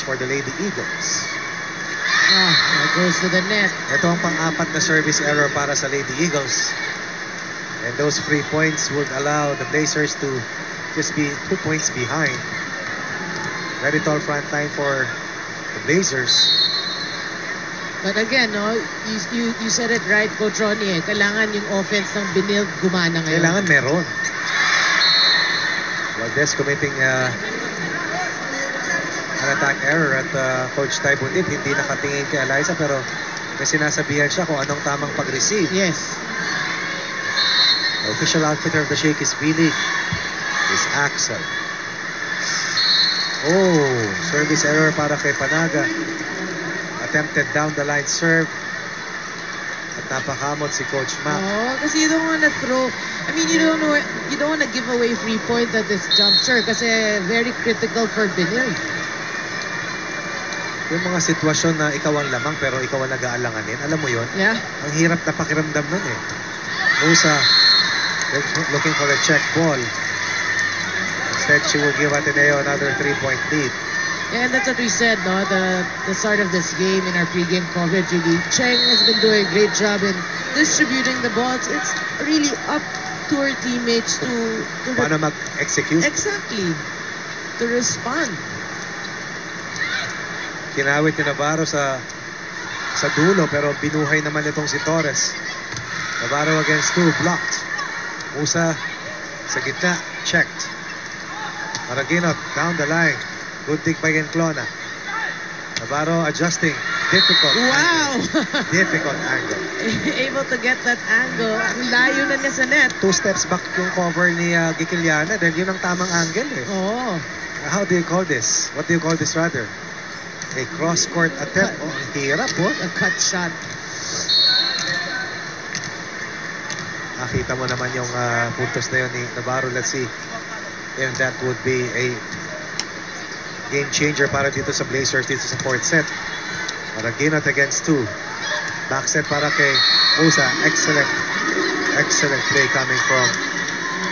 for the Lady Eagles. That goes to the net. Ito ang pang-apat na service error para sa Lady Eagles. And those 3 points would allow the Blazers to just be 2 points behind. Very tall front line for the Blazers. But again, no, you said it right, Coach Ronnie. Kailangan yung offense ng Benilde gumana ngayon. Kailangan meron. Valdez committing an attack error at Coach Ty Bundit hindi nakatingin kay Eliza pero may sinasabihan siya kung anong tamang pag-receive. Yes. The official outfitter of the Shakey's V-League is Axel. Oh, service error para kay Panaga. Attempted down the line serve. At napakamot si Coach Mac. Oh, kasi you don't want to throw. I mean, you don't want to give away free point at this juncture kasi very critical for Benilde. Yung mga sitwasyon na ikaw ang lamang pero ikaw ang nag-aalanganin, alam mo yun? Yeah. Ang hirap na pakiramdam nun eh. Musa looking for a check ball. Instead, she will give Ateneo another 3-point lead. Yeah, and that's what we said, no? The start of this game in our pregame coverage, really. Cheng has been doing a great job in distributing the balls. It's really up to her teammates to paano mag-execute? Exactly. To respond. Kinawit ni Navarro sa dulo pero binuhay naman itong si Torres. Navarro against two, blocked. Musa sa gitna, checked. Maraginot down the line. Good dig by Enclona. Navarro adjusting. Difficult. Wow! Angle. Difficult angle. Able to get that angle. Ang layo na niya sa net. 2 steps back yung cover ni Gikiliana. Then yun ang tamang angle eh. Oh. How do you call this? What do you call this rather? A cross-court attempt. Oh, ang hirap po. A cut shot. Nakita mo naman yung puntos na yun ni Navarro. Let's see if that would be a game changer para dito sa Blazers dito sa fourth set. Maraginot against 2. Back set para kay Musa. Excellent play coming from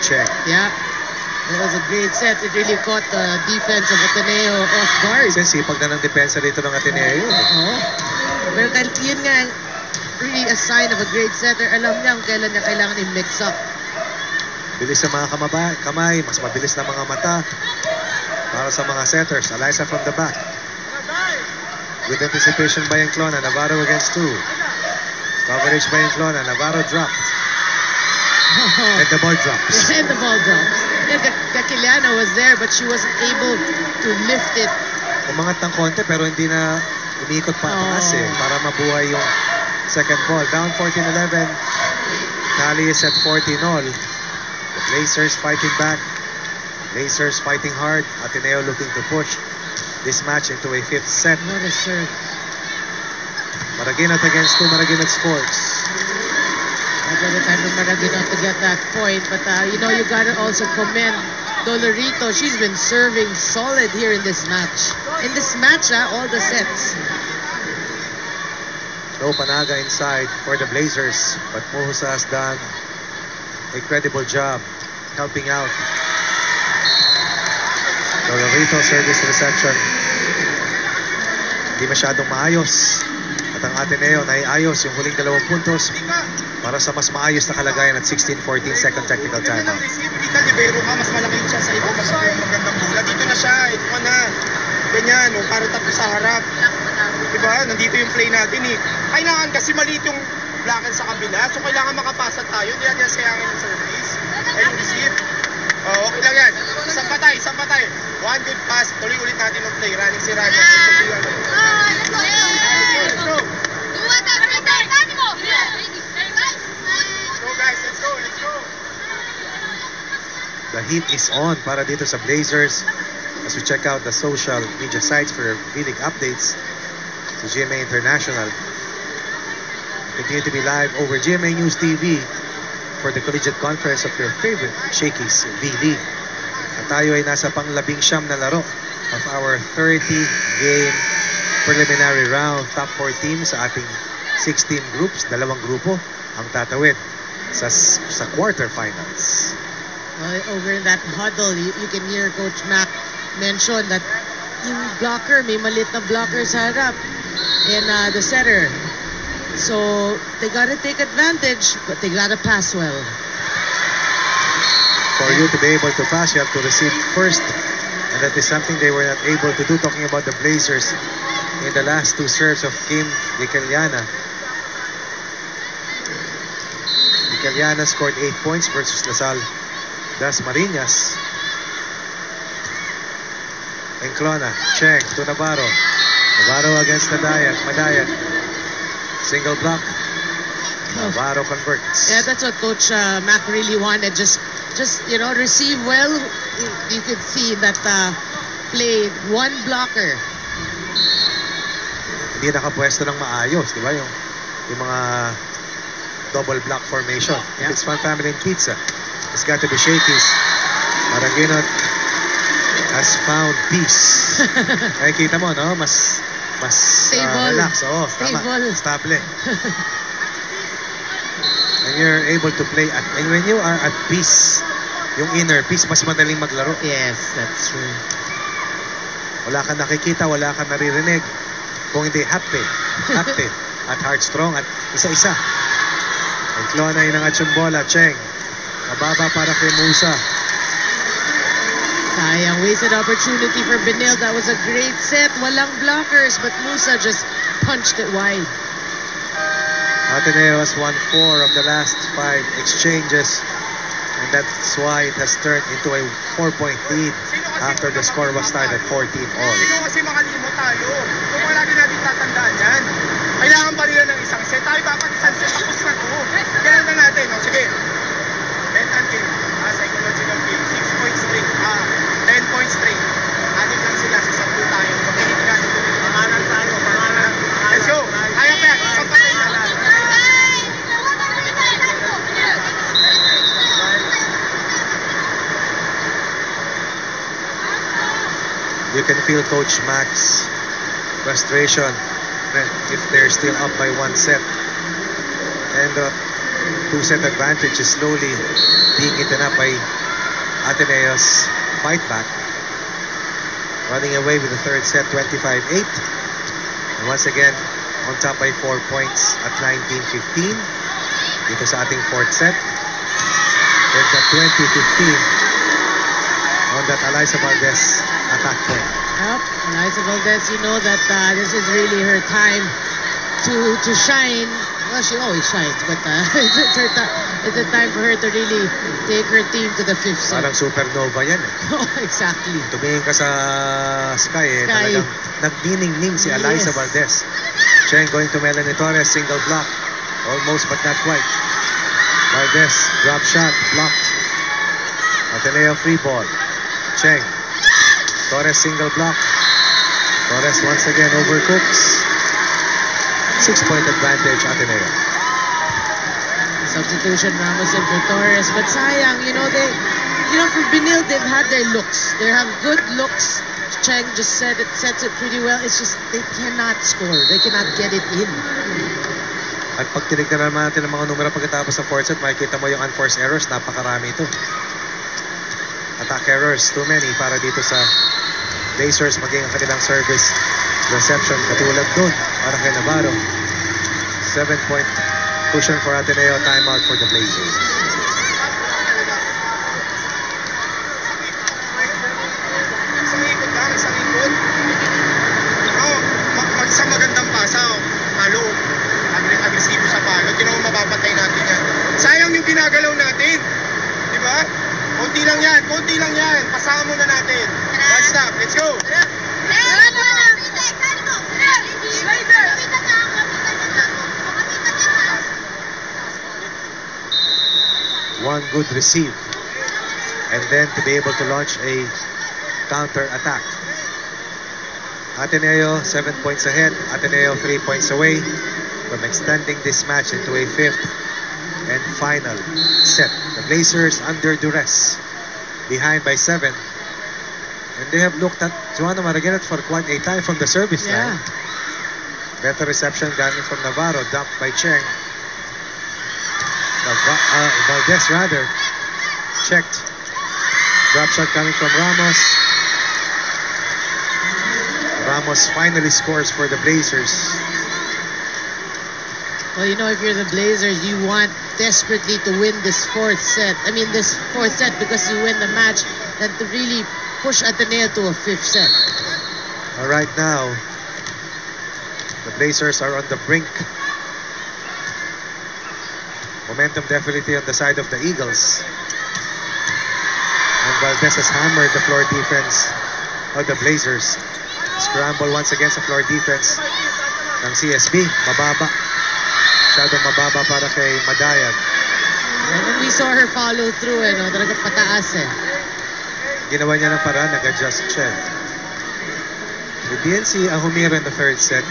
Cheng. Yeah. It was a great set. It really caught the defense of Ateneo off guard. Sipag na ng depensa dito ng Ateneo. Oo. Pero yun nga, really a sign of a great setter. Alam niya kung kailan niya kailangan i-mix up. Bilis sa mga kamay, mas mabilis na mga mata para sa mga setters. Eliza from the back. Good anticipation by Enclona. Navarro against 2. Coverage by Enclona. Navarro dropped. And the ball drops. And the ball drops. Gakiliana was there but she wasn't able to lift it. Umangat ng konti pero hindi na umiikot pa taas eh. Para mabuhay yung second ball. Down 14-11. Tally is at 14-all. The Blazers fighting back. Blazers fighting hard. Ateneo looking to push this match into a 5th set. What a serve. Maraginot against 2. Maraginot scores. Every time of Maraginot to get that point. But you know, you gotta also commend Dolorito. She's been serving solid here in this match. In this match, all the sets. No Panaga inside for the Blazers. But Musa has done a credible job helping out. Dolorito service reception. Hindi masyadong maayos. At ang Ateneo naiayos yung huling 2 puntos para sa mas maayos na kalagayan at 16-14 second technical timeout. Libero ka, mas malaki siya sa iba kasi magandang bola. Dito na siya, ito ka na. Ganyan, para tapos sa harap. Diba? Nandito yung play natin eh. Kailangan kasi maliit yung blocker sa kabila. So kailangan makapasa tayo. Hindi natin sayangin ng service. Ay yung receive. Okay lang yan. Isang patay. One good pass. Tuloy ulit natin yung play. Running si Ryan. Let's go. Let's go. The heat is on para dito sa Blazers as we check out the social media sites for V-League updates to GMA International. Continue to be live over GMA News TV for the collegiate conference of your favorite Shakey's V-League. At tayo ay nasa pang-19 na laro of our 30-game preliminary round. Top 4 teams sa ating 16 groups, 2 grupo ang tatawid sa quarterfinals. Over in that huddle, you can hear Coach Mac mention that yung blocker, may malit na blocker sa harap. And the setter. So, they gotta take advantage, but they gotta pass well. For you to be able to pass, you have to receive first. And that is something they were not able to do. Talking about the Blazers in the last two serves of Kim Michelliana. Michelliana scored 8 points versus Lasal Das Marinas. Enclona, Cheng to Navarro. Navarro against Madayat. Single block. Navarro converts. Yeah, that's what Coach Mac really wanted. Just receive well. You could see that play, one blocker. Hindi nakapwesto ng maayos, di ba? Yung mga double block formation. Yeah. It's Fun Family and Pizza. It's got to be Shakey's. Maraginot has found peace. Ay, kita mo, no? Mas Stable. relax. Oo, Stable. tama. Stable. And you're able to play and when you are at peace, yung inner peace, mas madaling maglaro. Yes, that's true. Wala kang nakikita, wala kang naririnig. Kung hindi happy at heartstrong at isa-isa. Ang Clona inangat yung bola, Cheng. Mababa para kay Musa. Sayang, wasted opportunity for Benil. That was a great set. Walang blockers, but Musa just punched it wide. Ateneo has won 4 of the last 5 exchanges. And that's why it has turned into a 4-point lead after the score was tied at 14 all. Sino kasi makalimot tayo? Kung wala din natin tatandaan yan. Kailangan pa nila ng isang set. Tayo dapat isang set. Tapos na to. Ganun na natin. O, sige. Mental game. Psychological game. 6 points straight. 10 points straight. Atin lang sila. Sasablo tayo. Makinig ka. Pangalan tayo. Pangalan. Let's go. Kaya pa yan. Isang pa tayo na lang. You can feel Coach Mac's frustration if they're still up by 1 set. And the 2-set advantage is slowly being eaten up by Ateneo's fight back. Running away with the third set, 25-8. And once again, on top by 4 points at 19-15. Dito sa ating fourth set. With the 20-15 on that Alyssa Valdez attack point. Yep, Alyssa Valdez, you know that this is really her time to shine. Well, she always shines, but it's a time for her to really take her team to the fifth set. Parang supernova yan eh. Oh, exactly. Tumingin ka sa sky eh. Talagang nagniningning si Alyssa Yes. Valdez. Cheng going to Melanie Torres, single block. Almost but not quite. Valdez, drop shot, blocked. Ateneo free ball. Cheng. Torres single block. Torres once again overcooks. 6-point advantage, Ateneo. Substitution Ramos in for Torres, but sayang, for Benil, they've had their looks. They have good looks. Cheng just sets it pretty well. It's just they cannot score. They cannot get it in. At pag tinignan naman natin ang mga numero pagkatapos ng fourth set, makikita mo yung unforced errors. Napakarami ito. Attack errors, too many para dito sa Blazers, maging ang kanilang service reception katulad dun para kay Navarro. 7-point cushion for Ateneo, timeout for the Blazers. Isang ikot lang, isang ikot. Isang magandang pasa, palo. Agresibo sa palo. Tinaw mapapatay natin yan. Sayang yung ginagalaw natin. Di ba? Konti lang yan. Pasahan muna natin. One stop, let's go. One good receive. And then to be able to launch a counter attack. Ateneo 7 points ahead. Ateneo 3 points away from extending this match into a fifth and final set. The Blazers under duress, behind by 7. And they have looked at Joanna Maraguenet for quite a time from the service line. Better reception coming from Navarro, dumped by Cheng. Valdez rather. Checked. Drop shot coming from Ramos. Ramos finally scores for the Blazers. Well, you know, if you're the Blazers, you want desperately to win this fourth set. I mean, this fourth set because you win the match, than to really push Ateneo to a fifth set. Right now, the Blazers are on the brink. Momentum definitely on the side of the Eagles. And Valdez has hammered the floor defense of the Blazers. Scramble once again sa floor defense ng CSB. Mababa. Masyadong mababa para kay Madayan. And then we saw her follow through, no? Talagang pataas, eh. Ginawa niya ng paraan, nag-adjust siya. We didn't see Ahumiro in the third set.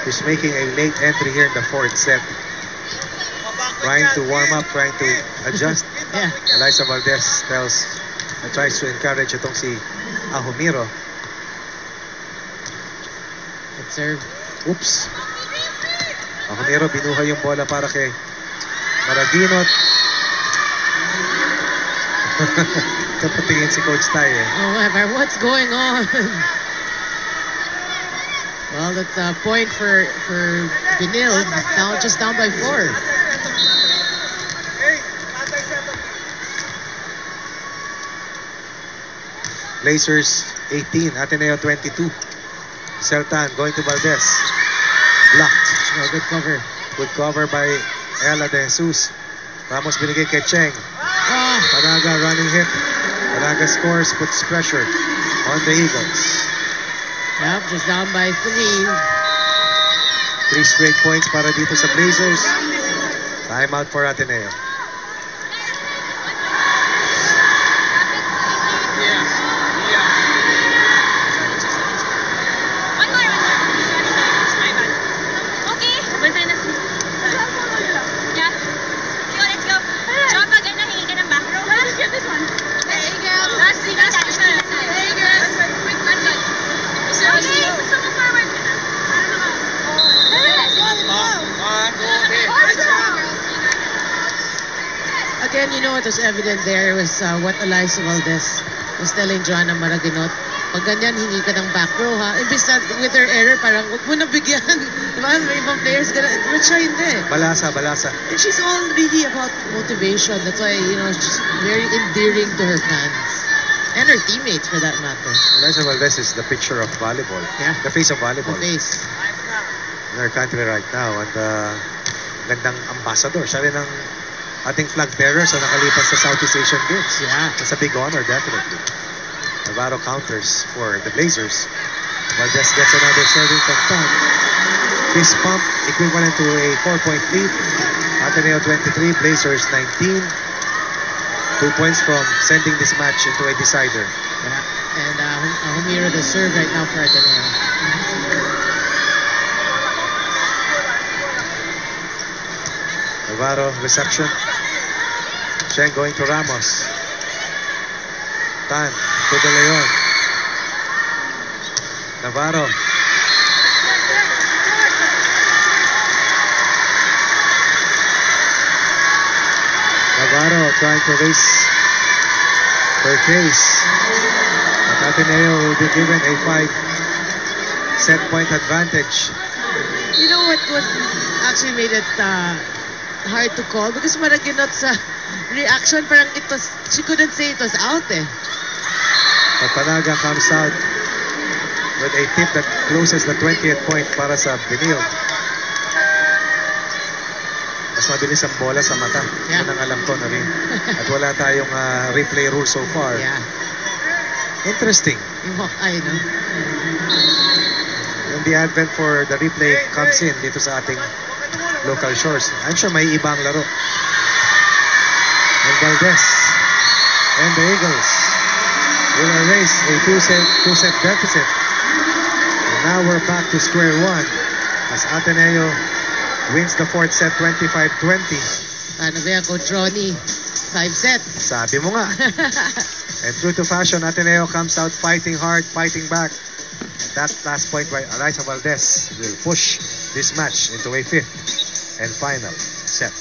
He's making a late entry here in the fourth set. Trying to warm up, trying to adjust. Yeah. Eliza Valdez tries to encourage itong si Ahumiro. Good serve. Oops. Ahumiro binuhay yung bola para kay Maraguinot. Tapatingin si Coach Tay, eh. However, what's going on? Well, that's a point for Benil. Now just down by 4. Blazers 18, Ateneo 22. Seltan going to Valdez. Blocked. Oh, good cover. Good cover by Ella De Jesus. Ramos binigay kay Cheng. Ah, Panaga running hit. Panaga scores, puts pressure on the Eagles. yep, just down by 3. 3 straight points para dito sa Blazers. Timeout for Ateneo. Okay, bantay na si... Yeah. Let's go. Job, pag ano, hingi ka ng back row. Let's get this one. Hey, girl. Last thing, last thing. Hey, girl. Quick, one, good. Okay, gusto mo forward ka na. Again, you know, it was evident there was what Eliza Valdez was telling Joanna Maraguinot. Pag ganyan, hingi ka ng back row, ha? Imbis na with her error, parang huwag mo nabigyan. Diba? May ibang players gonna... But siya hindi. Balasa. And she's all really about motivation. That's why, you know, she's very endearing to her fans. And her teammates, for that matter. Eliza Valdez is the picture of volleyball. Yeah. The face of volleyball. The face. In our country right now. And gandang ambassador. Siya rin ang ating flag bearer sa nakalipas sa Southeast Asian Games. Yeah. That's a big honor, definitely. Navarro counters for the Blazers. Valdez gets another serving from Tom. This pump equivalent to a 4-point lead. Ateneo 23, Blazers 19. 2 points from sending this match into a decider. Yeah. And Ahumiro the serve right now for Ateneo. Navarro reception. Cheng going to Ramos. Tan to De Leon. Navarro. Navarro trying to raise her case. But Ateneo will be given a 5-set point advantage. You know what actually made it hard to call? Because Maraguinot's reaction, parang it was, she couldn't say it was out, eh. But Panaga comes out with a tip that closes the 20th point para sa Benil. Mas mabilis ang bola sa mata. Yeah. Yan ang alam ko na rin. At wala tayong replay rule so far. Yeah. Interesting. Yung Hawkeye, no? When the advent for the replay comes in dito sa ating local shores, I'm sure may ibang laro. And Valdez and the Eagles will erase a two-set deficit. And now we're back to square one as Ateneo wins the fourth set 25-20. Paano ba yan, Coach Ronnie? 5 sets. Sabi mo nga. And true to fashion, Ateneo comes out fighting hard, fighting back. That last point by Eliza Valdez will push this match into a fifth and final set.